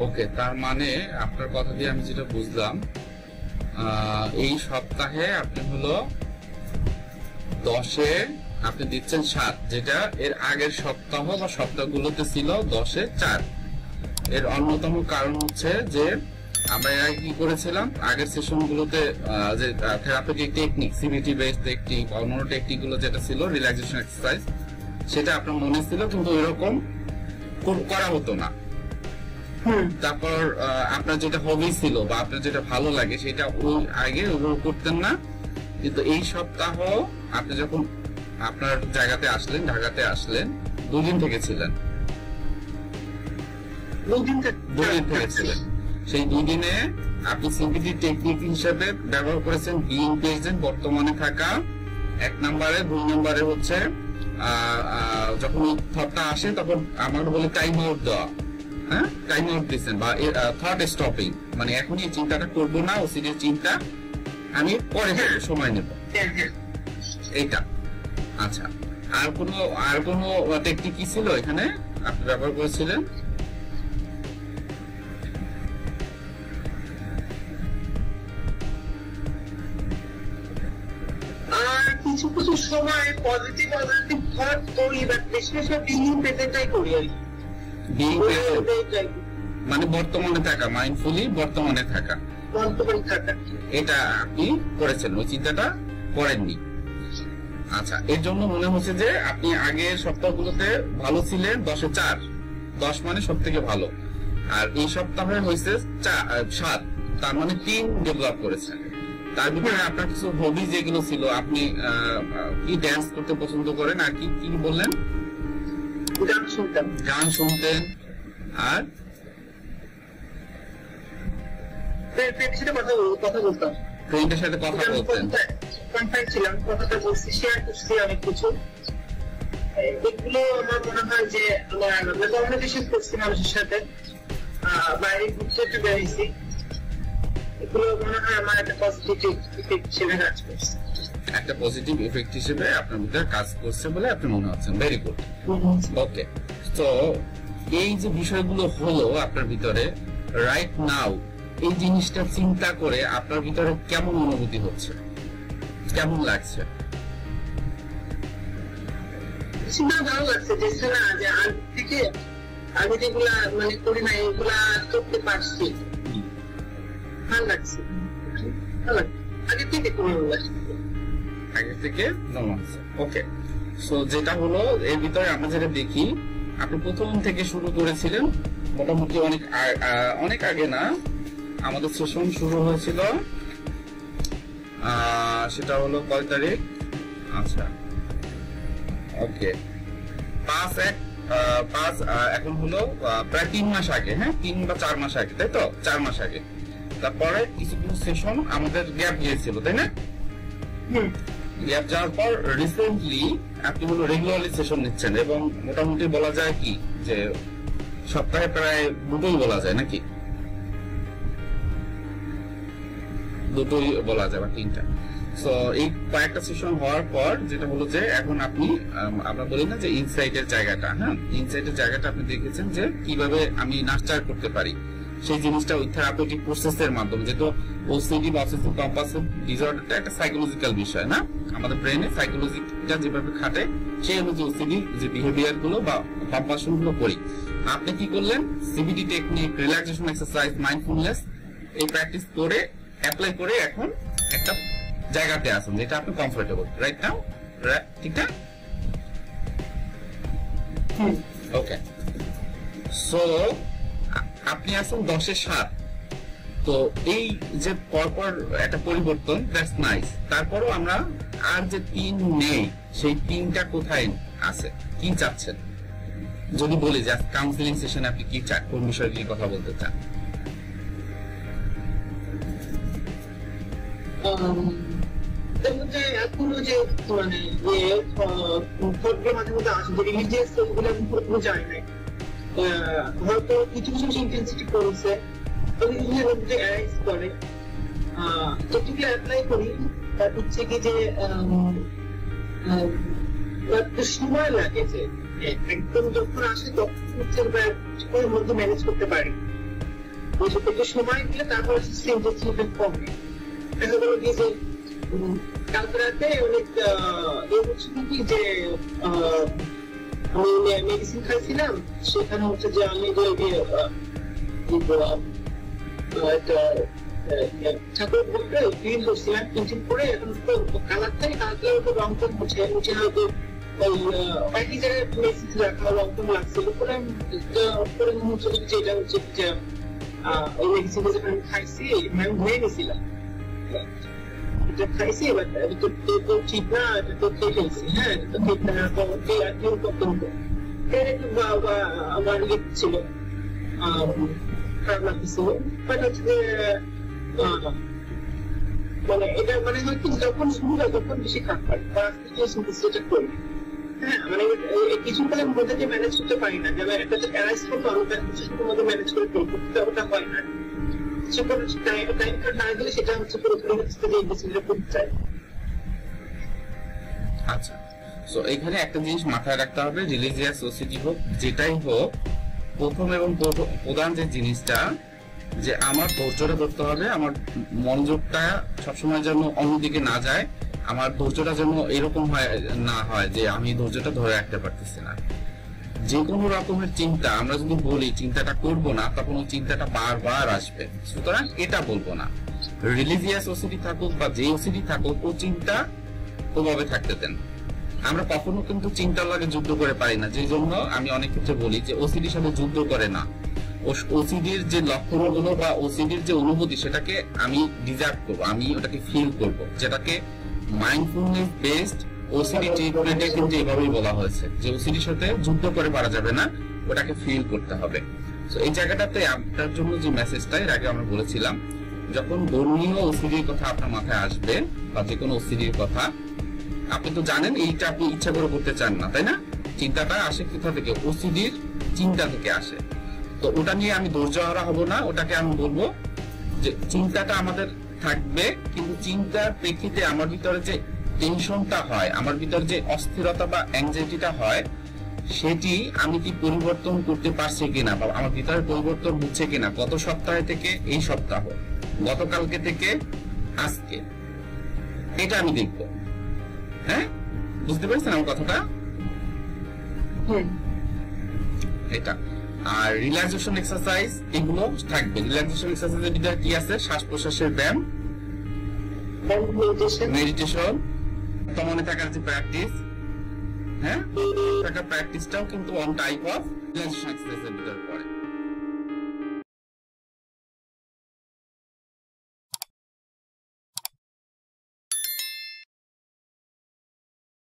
ওকে, তার মানে আপনার কথা দিয়ে আমি যেটা বুঝলাম, এই সপ্তাহে আপনি হলো 10-এ আপনি দিচ্ছেন 7, যেটা এর আগের সপ্তাহ বা সপ্তাহগুলোতে ছিল 10-এ 4। এর অন্যতম কারণ হচ্ছে যে আমরা কি করেছিলাম আগের সেশনগুলোতে, যে therapeutic technique, CBT based technique, অন্যান্য টেকনিক গুলো যেটা ছিল রিল্যাক্সেশন এক্সারসাইজ, সেটা আপনার মনে ছিল কিন্তু এরকম করা হতো না। তারপর আপনার যেটা হবি ছিল বা আপনার যেটা ভালো লাগে সেটা ওই আগে ওগুলো করতেন না। কিন্তু এই সপ্তাহ আপনি যখন আপনার জায়গাতে আসলেন, ঢাকাতে আসলেন, 2 দিন থেকে ছিলেন, 2 দিন থেকে ছিলেন, সেই 2 দিনে আপনি সিবিটি টেকনিক হিসেবে ব্যবহার করেছেন বিইং প্রেজেন্ট, বর্তমানে থাকা 1 নম্বরে। 2 নম্বরে হচ্ছে যখন থটটা আসে তখন আমার বলে টাইম আউট দেওয়া, হ্যাঁ, টাইম আউট দিচ্ছেন বা থট স্টপিং, মানে এখনই চিন্তাটা করবো না, ওসিডির চিন্তা আমি পরে সময় নেব, এইটা। আচ্ছা, আর কোনো টেকনিক কি ছিল এখানে আপনি ব্যবহার করেছিলেন? কিছু কিছু সময় পজিটিভ থট করি, বাট বেশি বেশি বিইং প্রেজেন্টটাই করি আর কি। বিইং প্রেজেন্ট মানে বর্তমানে থাকা, মাইন্ডফুলি বর্তমানে থাকা, এটা আপনি করেছেন, ওই চিন্তাটা করেননি। আচ্ছা, এর জন্য মনে হচ্ছে যে আপনি আগের সপ্তাহগুলোতে ভালো ছিলেন 10-এ 4, 10 মানে সব থেকে ভালো, আর এই সপ্তাহে হয়েছে 7, তার মানে 3 ডেভেলপ করেছেন। তার ভিতরে আপনার কিছু হবি যেগুলো ছিল, আপনি কি ড্যান্স করতে পছন্দ করেন, আর কি কি বললেন? গান শুনতেন, আর কথা বলতাম, ফ্রেন্ডের সাথে কথা বলতেন, কন্ট্যাক্ট ছিলাম, কথাটা বলছি, শেয়ার করছি অনেক কিছু। এগুলো আমার মনে হয় যে আমরা কমিউনিকেশন করছি মানুষের সাথে, বাইরে ঘুরতে একটু বেরিয়েছি, এগুলো মনে হয় আমার একটা পজিটিভ ইফেক্ট হিসেবে কাজ করছে, একটা পজিটিভ ইফেক্ট হিসেবে আপনার মধ্যে কাজ করছে বলে আপনি মনে হচ্ছেন। Very good. ওকে, তো এই যে বিষয়গুলো হলো আপনার ভিতরে রাইট নাও, এই জিনিসটা চিন্তা করে আপনার ভিতরে কেমন অনুভূতি হচ্ছে, কেমন লাগছে? ভালো লাগছে, যে না যে আগে থেকে আগে যেগুলা মানে করি না এগুলা করতে পারছি, ভালো লাগছে, আগে থেকে নরমাল লাগছে। ওকে, সো যেটা হলো এর ভিতরে আমরা যেটা দেখি, আপনি প্রথম থেকে শুরু করেছিলেন মোটামুটি অনেক আগে না, আমাদের সেশন শুরু হয়েছিল সেটা হলো কয় তারিখ? আচ্ছা, ওকে, 5 এখন হলো প্রায় 3 মাস আগে, হ্যাঁ 3 বা 4 মাস আগে, তাই তো? 4 মাস আগে। তারপরে কিছু কিছু সেশন আমাদের গ্যাপ গিয়েছিল, তাই না? গ্যাপ যাওয়ার পর রিসেন্টলি আপনি হলো রেগুলারলি সেশন নিচ্ছেন, এবং মোটামুটি বলা যায় কি যে সপ্তাহে প্রায় 2টোই বলা যায়, নাকি? 2টোই বলা যায় বা 3টা। সো এই কয়েকটা সেশন হওয়ার পর যেটা হলো যে এখন আপনি, আমরা বলি না যে ইনসাইটের জায়গাটা, হ্যাঁ, ইনসাইটের জায়গাটা আপনি দেখেছেন যে কিভাবে আমি নার্চার করতে পারি সেই জিনিসটা ওই থেরাপিউটিক প্রসেসের মাধ্যমে। যেহেতু ওসিডি বা অবসেসিভ কম্পালসিভ ডিসঅর্ডারটা একটা সাইকোলজিক্যাল বিষয়, না? আমাদের ব্রেনে সাইকোলজিটা যেভাবে খাটে সেই অনুযায়ী ওসিডি যে বিহেভিয়ার গুলো বা কম্পালশন গুলো করি। আপনি কি করলেন? CBT technique, relaxation exercise, mindfulness এই প্র্যাকটিস করে অ্যাপ্লাই করে এখন একটা জায়গাতে আসুন যেটা আপনি কমফোর্টেবল, রাইট নাও, ঠিক না? ওকে, সো আপনি আছেন 10-এ 7, তো এই যে পরপর একটা পরিবর্তন, দ্যাটস নাইস। তারপরও আমরা আর যে 3 নেই, সেই 3টা কোথায় আছে, কি চাচ্ছেন? যদি বলি যে কাউন্সিলিং সেশনে আপনি কি চান, কোন বিষয়ে কি কথা বলতে চান? এখনো যে মানে মাঝে মধ্যে আসে যে রিলিজিয়াস ওগুলো এখন পুরোপুরি জানি না, হয়তো কিছু কিছু ইন্টেন্সিটি করেছে, করে যেগুলো অ্যাপ্লাই করি তার হচ্ছে কি যে সময় লাগে, যে একদম যখন আসে তখন হচ্ছে মধ্যে ম্যানেজ করতে পারি, একটু সময় দিলে তারপর সিনথেসিসটা কমে। দেখা গেল কি যে কালকে রাতে অনেক হচ্ছে কি যে আমি মেডিসিন খাইছিলাম, সেখানে হচ্ছে যে আমি ঠাকুর বলতে ক্লিন করছিলাম, ক্লিন করে এখন কালারটাই কালারটা রং টং মুছে মুছে হয়তো একই জায়গায় মেডিসিন রাখা রং টং লাগছিল পরে হচ্ছে যেটা হচ্ছে যে ওই মেডিসিন যখন আমি খাইছি আমি ধুয়ে নিয়েছিলাম, এটা খাইছি এবার তো ঠিক না, এটা তো খেয়ে ফেলছি, হ্যাঁ এটা তো ঠিক না, একটু আমার ইয়ে ছিল, খারাপ লাগতেছিল। বাট হচ্ছে যে মানে এটা মানে হয় কি যখন শুরু হয় তখন বেশি খারাপ পারে বা যেটা করি, হ্যাঁ মানে কিছুক্ষণের মধ্যে যে ম্যানেজ করতে পারি না, যেমন একটা যে অ্যারাইজ করবো আমি কিছুক্ষণের মধ্যে ম্যানেজ করে ফেলবো, ওটা হয় না। সেটা হচ্ছে পুরোপুরি হচ্ছে যে ডিসিশনটা করতে চাই। আচ্ছা, সো এখানে একটা জিনিস মাথায় রাখতে হবে, রিলিজিয়াস ওসিডি হোক যেটাই হোক, প্রথম এবং প্রধান যে জিনিসটা যে আমার ধৈর্যটা ধরতে হবে, আমার মনোযোগটা সবসময় যেন অন্যদিকে না যায়, আমার ধৈর্যটা যেন এরকম হয় না হয় যে আমি ধৈর্যটা ধরে রাখতে পারতেছি না। যে কোনো রকমের চিন্তা আমরা যদি বলি চিন্তাটা করব না, তখন ওই চিন্তাটা বারবার আসবে, সুতরাং এটা বলবো না। রিলিজিয়াস ওসিডি থাকুক বা যে ওসিডি থাকুক, ও চিন্তা ওভাবে থাকতে দেন। আমরা কখনো কিন্তু চিন্তার লাগে যুদ্ধ করে পারি না, যে জন্য আমি অনেক ক্ষেত্রে বলি যে ওসিডির সাথে যুদ্ধ করে না, ওসিডির যে লক্ষণগুলো বা ওসিডির যে অনুভূতি সেটাকে আমি ডিজার্ভ করবো, আমি ওটাকে ফিল করব, যেটাকে মাইন্ডফুলনেস বেসড ওসিডি ট্রিটমেন্টে কিন্তু এভাবেই বলা হয়েছে যে ওসিডির সাথে যুদ্ধ করে পারা যাবে না, ওটাকে ফিল করতে হবে। তো এই জায়গাটাতে আপনার জন্য যে মেসেজটা এর আগে আমরা বলেছিলাম, যখন ধর্মীয় ওসিডির কথা আপনার মাথায় আসবে বা যে কোনো ওসিডির কথা, আপনি তো জানেন এইটা আপনি ইচ্ছা করে করতে চান না, তাই না? চিন্তাটা আসে কোথা থেকে? ওসিডির চিন্তা থেকে আসে। তো ওটা নিয়ে আমি ধৈর্য হারা হব না, ওটাকে আমি বলবো যে চিন্তাটা আমাদের থাকবে, কিন্তু চিন্তার প্রেক্ষিতে আমার ভিতরে যে টেনশনটা হয়, আমার ভিতরে যে অস্থিরতা বা অ্যাংজাইটিটা হয়, সেটি আমি কি পরিবর্তন করতে পারছি কিনা বা আমার ভিতরে পরিবর্তন হচ্ছে কিনা, গত সপ্তাহ থেকে এই সপ্তাহ, গতকালকে থেকে আজকে, এটা আমি দেখব। হ্যাঁ, বুঝতে পেরেছেন আমার কথাটা? এটা আর রিল্যাক্সেশন এক্সারসাইজ এগুলো থাকবে। রিল্যাক্সেশন এক্সারসাইজের ভিতরে কি আছে? শ্বাস প্রশ্বাসের ব্যায়াম, মেডিটেশন, মনে থাকার যে প্র্যাকটিস, হ্যাঁ, প্র্যাকটিসটাও কিন্তু অন টাইপ অফ রিল্যাক্সেশন এক্সারসাইজের ভিতরে পড়ে।